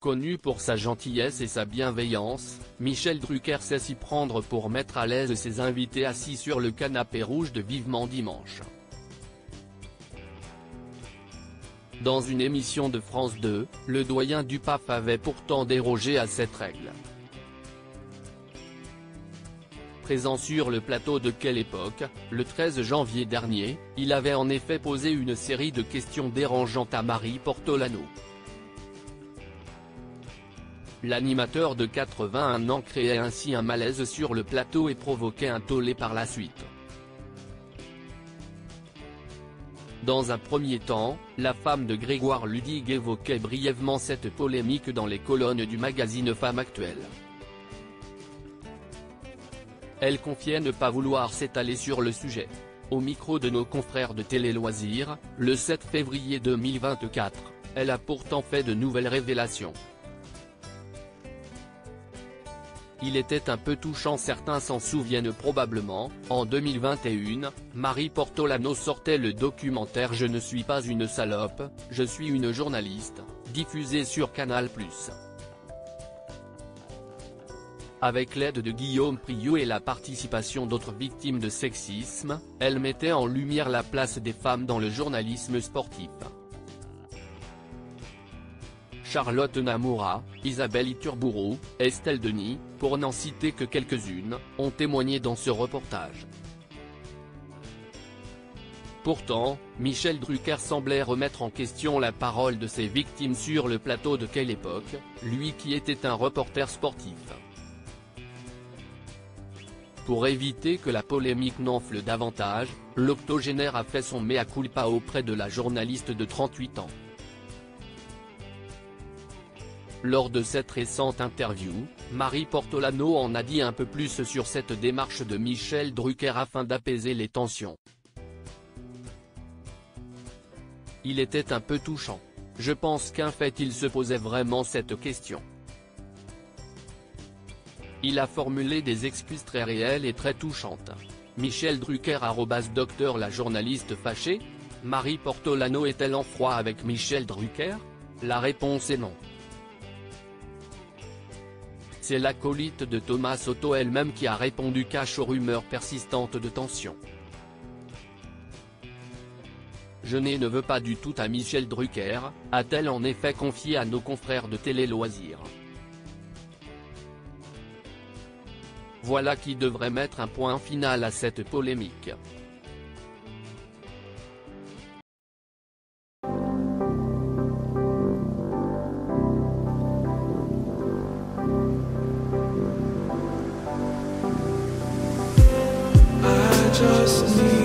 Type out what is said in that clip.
Connu pour sa gentillesse et sa bienveillance, Michel Drucker sait s'y prendre pour mettre à l'aise ses invités assis sur le canapé rouge de Vivement Dimanche. Dans une émission de France 2, le doyen du PAF avait pourtant dérogé à cette règle. Présent sur le plateau de Quelle époque, le 13 janvier dernier, il avait en effet posé une série de questions dérangeantes à Marie Portolano. L'animateur de 81 ans créait ainsi un malaise sur le plateau et provoquait un tollé par la suite. Dans un premier temps, la femme de Grégoire Ludig évoquait brièvement cette polémique dans les colonnes du magazine Femme Actuelle. Elle confiait ne pas vouloir s'étaler sur le sujet. Au micro de nos confrères de Télé Loisirs, le 7 février 2024, elle a pourtant fait de nouvelles révélations. Il était un peu touchant, certains s'en souviennent probablement, en 2021, Marie Portolano sortait le documentaire Je ne suis pas une salope, je suis une journaliste, diffusé sur Canal+. Avec l'aide de Guillaume Priou et la participation d'autres victimes de sexisme, elle mettait en lumière la place des femmes dans le journalisme sportif. Charlotte Namoura, Isabelle Iturburu, Estelle Denis, pour n'en citer que quelques-unes, ont témoigné dans ce reportage. Pourtant, Michel Drucker semblait remettre en question la parole de ses victimes sur le plateau de Quelle époque, lui qui était un reporter sportif. Pour éviter que la polémique n'enfle davantage, l'octogénaire a fait son mea culpa auprès de la journaliste de 38 ans. Lors de cette récente interview, Marie Portolano en a dit un peu plus sur cette démarche de Michel Drucker afin d'apaiser les tensions. Il était un peu touchant. Je pense qu'en fait il se posait vraiment cette question. Il a formulé des excuses très réelles et très touchantes. Michel Drucker @Docteur la journaliste fâchée. Marie Portolano est-elle en froid avec Michel Drucker? La réponse est non. C'est l'acolyte de Thomas Soto elle-même qui a répondu cash aux rumeurs persistantes de tension. Je ne veux pas du tout à Michel Drucker, a-t-elle en effet confié à nos confrères de Télé Loisirs. Voilà qui devrait mettre un point final à cette polémique. Just need